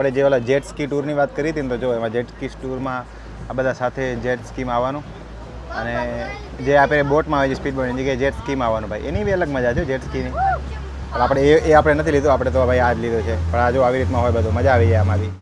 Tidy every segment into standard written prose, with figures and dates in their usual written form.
આપણે જે ઓલા jet ski ટૂરની વાત કરી હતી ને, તો જો એમાં જેટ સ્કી ટૂરમાં આ બધા સાથે જેટ સ્કીમાં આવવાનું, અને જે આપણે બોટમાં આવે છે સ્પીડ બોટની જગ્યાએ જેટ સ્કીમાં આવવાનું ભાઈ, એની બી અલગ મજા છે જેટ સ્કીની. પણ આપણે એ આપણે નથી લીધું, આપણે તો ભાઈ આ જ લીધો છે. પણ આ જો આવી રીતમાં હોય બધું, મજા આવી જાય આમાં બી.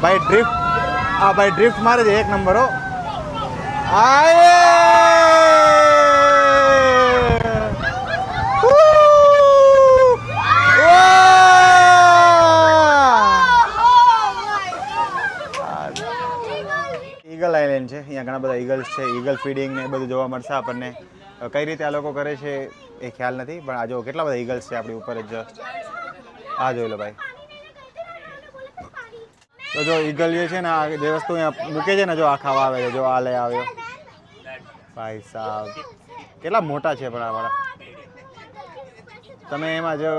ભાઈ ડ્રિફ્ટ, આ ભાઈ ડ્રિફ્ટ મારે છે એક નંબર હો. ઈગલ આઇલેન્ડ છે, અહીંયા ઘણા બધા ઈગલ્સ છે, ઈગલ ફીડિંગ ને એ બધું જોવા મળશે આપણને. કઈ રીતે આ લોકો કરે છે એ ખ્યાલ નથી, પણ આ જો કેટલા બધા ઈગલ્સ છે આપણી ઉપર જ જસ્ટ. આ જોઈ લો ભાઈ. તો જો ઈગલ જે છે ને, આ જે વસ્તુ અહીંયા મૂકે છે ને, જો આ ખાવા આવે છે, જો આ લઈ આવ્યો ભાઈ સાહેબ, કેટલા મોટા છે. પણ આ વાળા તમે એમાં જો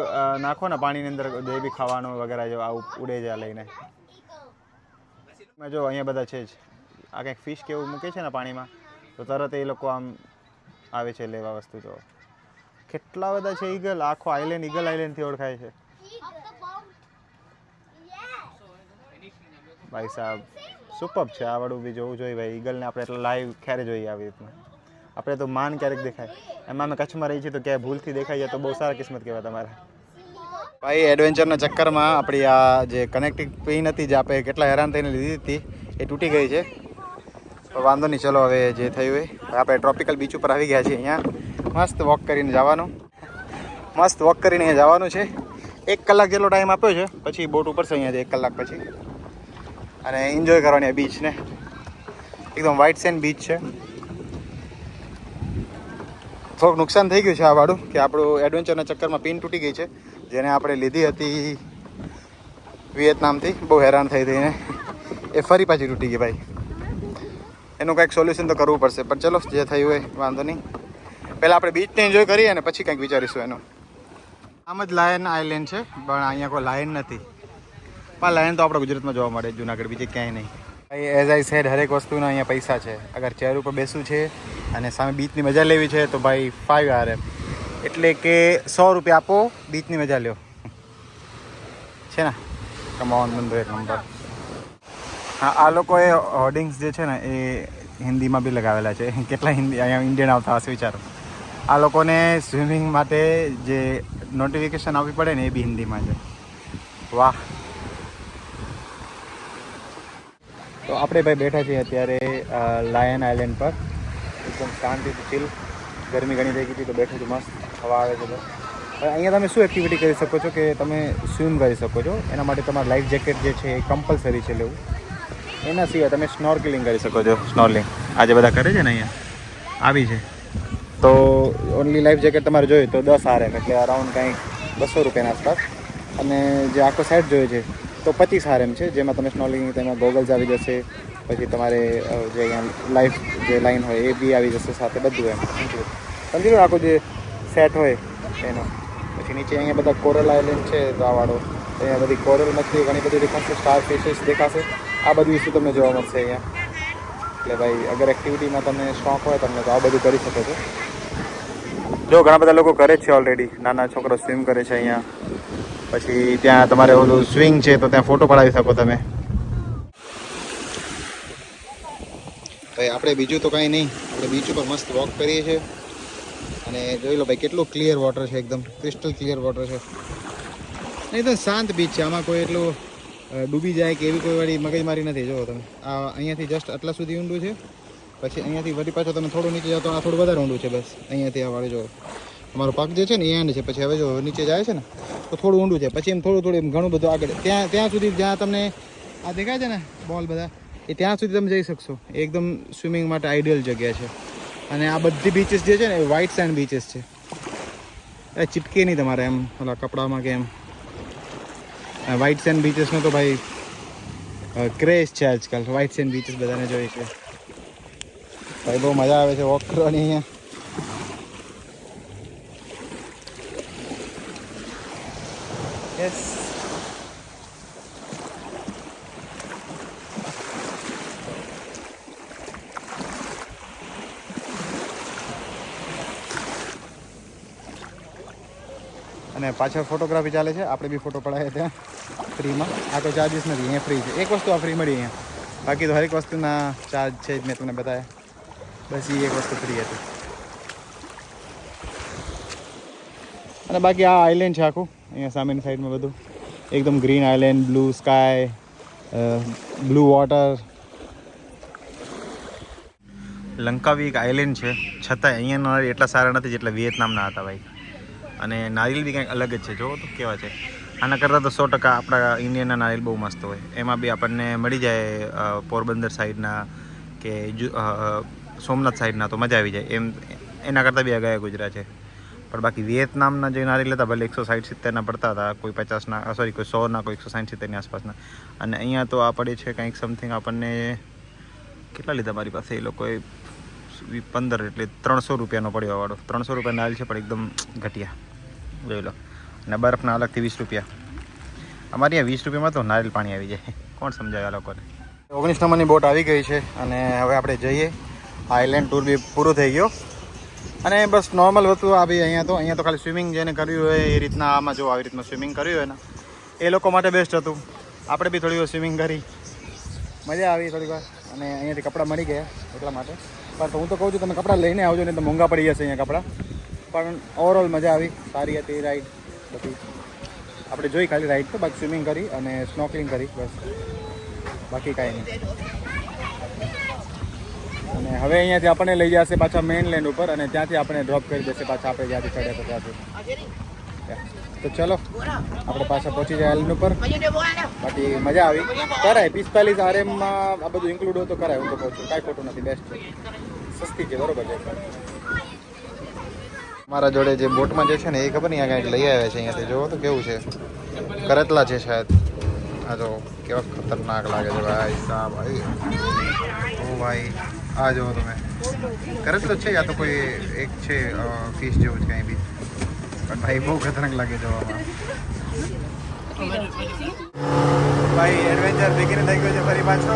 નાખો ને પાણીની અંદર, જે બી ખાવાનું વગેરે જો આવું ઉડે છે આ લઈને. જો અહીંયા બધા છે જ. આ કંઈક ફિશ કેવું મૂકે છે ને પાણીમાં, તો તરત એ લોકો આમ આવે છે લેવા વસ્તુ. જો કેટલા બધા છે ઈગલ. આખો આઇલેન્ડ ઈગલ આઇલેન્ડથી ઓળખાય છે ભાઈ સાહેબ. સુપર છે આ વાળું બી જોવું જોઈએ ભાઈ. ઈગલને આપણે એટલે લાઈવ ક્યારે જોઈએ આવી રીતના? આપણે તો માન ક્યારેક દેખાય, એમાં અમે કચ્છમાં રહીએ છીએ તો ક્યાંય ભૂલથી દેખાય જાય તો બહુ સારા કિસ્મત કહેવાય તમારે ભાઈ. એડવેન્ચરના ચક્કરમાં આપણી આ જે કનેક્ટિંગ પિન હતી, જે આપણે કેટલા હેરાન થઈને લીધી હતી, એ તૂટી ગઈ છે. તો વાંધો નહીં, ચલો હવે જે થયું એ. આપણે ટ્રોપિકલ બીચ ઉપર આવી ગયા છીએ. અહીંયા મસ્ત વોક કરીને જવાનું, મસ્ત વોક કરીને અહીંયા જવાનું છે. 1 કલાક જેટલો ટાઈમ આપ્યો છે, પછી બોટ ઉપર છે અહીંયાથી 1 કલાક પછી, અને એન્જોય કરવાની આ બીચને. એકદમ વ્હાઇટ સેન્ડ બીચ છે. થોડુંક નુકસાન થઈ ગયું છે આ વાળું, કે આપણું એડવેન્ચરના ચક્કરમાં પિન તૂટી ગઈ છે, જેને આપણે લીધી હતી વિયેતનામથી. બહુ હેરાન થઈ હતી ને, એ ફરી પાછી તૂટી ગઈ ભાઈ. એનું કંઈક સોલ્યુશન તો કરવું પડશે, પણ ચલો જે થયું હોય વાંધો નહીં. પહેલાં આપણે બીચને એન્જોય કરીએ અને પછી કંઈક વિચારીશું એનું. આમ જ લાયન આઇલેન્ડ છે, પણ અહીંયા કોઈ લાયન નથી. પણ લાયન તો આપણા ગુજરાતમાં જોવા મળે, જુનાગઢ, બીજે ક્યાંય નહીં ભાઈ. એઝ આઈ સેડ, હરેક વસ્તુના અહીંયા પૈસા છે. અગર ચેર ઉપર બેસવું છે અને સામે બીચની મજા લેવી છે તો ભાઈ 5 RM, એટલે કે 100 રૂપિયા આપો, બીચની મજા લ્યો છે ને. કમાવાનું ધંધો એક નંબર. હા, આ લોકોએ હોર્ડિંગ્સ જે છે ને એ હિન્દીમાં બી લગાવેલા છે. કેટલા હિન્દી અહીંયા ઇન્ડિયન આવતા હશે વિચારો. આ લોકોને સ્વિમિંગ માટે જે નોટિફિકેશન આપવી પડે ને એ બી હિન્દીમાં છે. વાહ. તો આપણે ભાઈ બેઠા છીએ અત્યારે લાયન આઇલેન્ડ પર, એકદમ શાંતિથી ચીલ. ગરમી ઘણી થઈ ગઈ હતી તો બેઠું છું, મસ્ત હવા આવે છે. હવે અહીંયા તમે શું એક્ટિવિટી કરી શકો છો કે તમે સ્વિમ કરી શકો છો. એના માટે તમારે લાઈફ જેકેટ જે છે એ કમ્પલસરી છે લેવું. એના સિવાય તમે સ્નોર્કલિંગ કરી શકો છો. સ્નોર્કલિંગ આજે બધા કરે છે ને, અહીંયા આવી છે. તો ઓનલી લાઈફ જેકેટ તમારે જોઈએ તો 10 RM, એટલે અરાઉન્ડ કંઈક 200 રૂપિયાના આસપાસ. અને જે આખો સેટ જોઈએ છે તો 25 RM છે, જેમાં તમે સ્નોર્કલિંગ, તેમાં ગોગલ્સ આવી જશે, પછી તમારે જે અહીંયા લાઈફ જે લાઈન હોય એ બી આવી જશે સાથે, બધું એમ સમજી લો આખું જે સેટ હોય એનો. પછી નીચે અહીંયા બધા કોરલ આઇલેન્ડ છે, તો આ વાળો અહીંયા બધી કોરલ મછલી ઘણી બધી દેખાશે, સ્ટાર ફિશિસ દેખાશે. આ બધું વિશે તમને જોવા મળશે અહીંયા. એટલે ભાઈ અગર એક્ટિવિટીમાં તમને શોખ હોય તમને તો આ બધું કરી શકો છો. જો ઘણા બધા લોકો કરે છે ઓલરેડી, નાના છોકરો સ્વિમ કરે છે અહીંયા. પછી ત્યાં તમારે ઓલું સ્વિંગ છે તો ત્યાં ફોટો પડાવી શકો તમે. ભાઈ આપણે બીજું તો કાંઈ નહીં, આપણે બીચ ઉપર મસ્ત વોક કરીએ છીએ અને જોઈ લો ભાઈ કેટલું ક્લિયર વોટર છે, એકદમ ક્રિસ્ટલ ક્લિયર વોટર છે. એકદમ શાંત બીચ છે, આમાં કોઈ એટલું ડૂબી જાય કે એવી કોઈ વાળી મગજમારી નથી. જુઓ તમે આ અહીંયાથી જસ્ટ આટલા સુધી ઊંડું છે, પછી અહીંયાથી વળી પાછો તમે થોડું નીચે જાઓ તો આ થોડું વધારે ઊંડું છે. બસ અહીંયાથી આ વાળી જો તમારો પગ જે છે ને એ એન્ડ છે, પછી હવે જો નીચે જાય છે ને તો થોડું ઊંડું છે, પછી એમ થોડું એમ ઘણું બધું આગળ ત્યાં સુધી જ્યાં તમને આ દેખાય છે ને બોલ બધા એ ત્યાં સુધી તમે જઈ શકશો. એકદમ સ્વિમિંગ માટે આઈડિયલ જગ્યા છે. અને આ બધી બીચીસ જે છે ને એ વ્હાઇટ સેન્ડ બીચીસ છે, એ ચીપકે નહીં તમારે એમ ઓલા કપડામાં કે એમ. વ્હાઇટ સેન્ડ બીચીસનો તો ભાઈ ક્રેઝ છે આજકાલ, વ્હાઇટ સેન્ડ બીચીસ બધાને જોઈએ છે. ભાઈ બહુ મજા આવે છે વોક કરવાની અહીંયા. યસ અને પાછળ ફોટોગ્રાફી ચાલે છે. આપણે બી ફોટો પડાવીએ ત્યાં ફ્રીમાં. આ કોઈ ચાર્જીસ નથી, અહીંયા ફ્રી છે. એક વસ્તુ આ ફ્રી મળી અહીંયા, બાકી તો હરેક વસ્તુના ચાર્જ છે જ. મેં તમને બતાવ્યા, બસ એ એક વસ્તુ ફ્રી હતી. અને બાકી આ આઇલેન્ડ છે આખું, અહીંયા સામેની સાઈડમાં બધું એકદમ green island, blue sky, blue water. Langkawi એક આઇલેન્ડ છે, છતાંય અહીંયાના નારિયેળ એટલા સારા નથી જેટલા વિયેતનામના હતા ભાઈ. અને નારિયેળ બી કંઈક અલગ જ છે. જોવો તો કેવા છે. આના કરતાં તો 100% આપણા ઇન્ડિયનના નારિયેળ બહુ મસ્ત હોય. એમાં બી આપણને મળી જાય પોરબંદર સાઈડના કે સોમનાથ સાઈડના, તો મજા આવી જાય એમ. એના કરતાં બી ગયા ગુજરાત છે. પણ બાકી વિયેતનામના જે નારિયેળ હતા ભલે 160-70ના પડતા હતા, કોઈ 50ના સોરી કોઈ 100ના, કોઈ 160-70ની આસપાસના. અને અહીંયા તો આ પડે છે કંઈક સમથિંગ આપણને કેટલા લીધા મારી પાસે એ લોકોએ 15 એટલે 300 રૂપિયાનો પડ્યો વાળો. 300 રૂપિયા નારિયેળ છે પણ એકદમ ઘટિયા, જોઈ લો. અને બરફના અલગથી 20 રૂપિયા. અમારી અહીંયા 20 રૂપિયામાં તો નારિયેળ પાણી આવી જાય. કોણ સમજાવે આ લોકોને. 19 નંબરની બોટ આવી ગઈ છે અને હવે આપણે જઈએ. આઇલેન્ડ ટૂર બી પૂરું થઈ ગયો અને બસ નોર્મલ વસ્તુ આવી. અહીંયા તો ખાલી સ્વિમિંગ જેને કર્યું હોય એ રીતના આમાં જો આવી રીતના સ્વિમિંગ કર્યું હોય ને એ લોકો માટે બેસ્ટ હતું. આપણે બી થોડી વાર સ્વિમિંગ કરી, મજા આવી થોડી વાર. અને અહીંયાથી કપડાં મળી ગયા એટલા માટે. પણ હું તો કહું છું તમે કપડાં લઈને આવજો, નહીં તો મોંઘા પડી જશે અહીંયા કપડાં. પણ ઓવરઓલ મજા આવી, સારી હતી રાઈડ બધી. આપણે જોઈ ખાલી રાઈડ તો, બાકી સ્વિમિંગ કરી અને સ્નોકલિંગ કરી બસ, બાકી કાંઈ નહીં. અને હવે અહીંયાથી આપણને લઈ જશે પાછા મેઇન લેન્ડ ઉપર અને ત્યાંથી આપણે ડ્રોપ કરી દેશે પાછા આપણે જ્યાંથી ચડ્યા હતા ત્યાંથી. તો ચલો આપણે પાછા પહોંચી જાય આઇલેન્ડ ઉપર. બાકી મજા આવી, કરાય 45 RM-માં આ બધું ઇન્ક્લુડ હોય તો કરાય. હું તો કહું છું કાંઈ ખોટું નથી, બેસ્ટ છે, સસ્તી છે, બરોબર છે. મારા જોડે જે બોટમાં જે છે ને એ ખબર નહીં આ કાંઈક લઈ આવ્યા છે અહીંયાથી. જોવો તો કેવું છે, કરતલા છે શાયદ. આ જો કેવા ખતરનાક લાગે છે ભાઈ સાહેબ. ઓ ભાઈ આ જુઓ તમે, કરતલો છે યા તો કોઈ એક છે ફિશ જેવું જ કંઈ બી, પણ ભાઈ બહુ ખતરનાક લાગે જોવામાં. ભાઈ એડવેન્ચર બિગિન થઈ ગયો છે ફરી પાછો.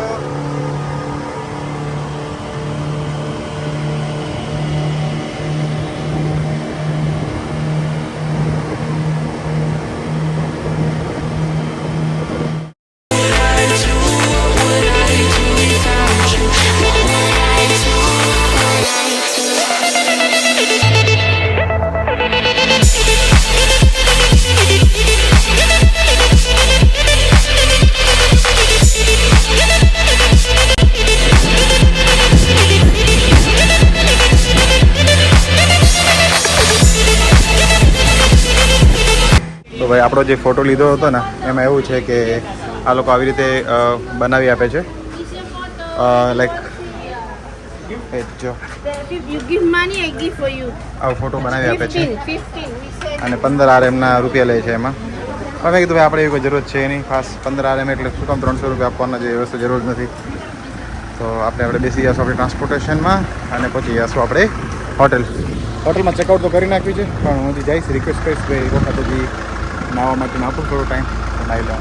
ભાઈ આપણો જે ફોટો લીધો હતો ને એમાં એવું છે કે આ લોકો આવી રીતે બનાવી આપે છે, લાઈક જો આવો ફોટો બનાવી આપે છે અને 15 RM-ના રૂપિયા લે છે એમાં. પણ મેં કીધું ભાઈ આપણે એવી કોઈ જરૂરત છે નહીં ખાસ. 15 RM એટલે શું કામ 300 રૂપિયા આપવાના, જે વસ્તુ જરૂર નથી. તો આપણે બેસી જઈશું આપણે ટ્રાન્સપોર્ટેશનમાં અને પછી જઈશું આપણે હોટલમાં ચેકઆઉટ તો કરી નાખ્યું છે. પણ હું જઈશ રિક્વેસ્ટ કરીશ ભાઈ વખત હજી નાહવા માટે આપું થોડો ટાઈમ નાહી લઉં.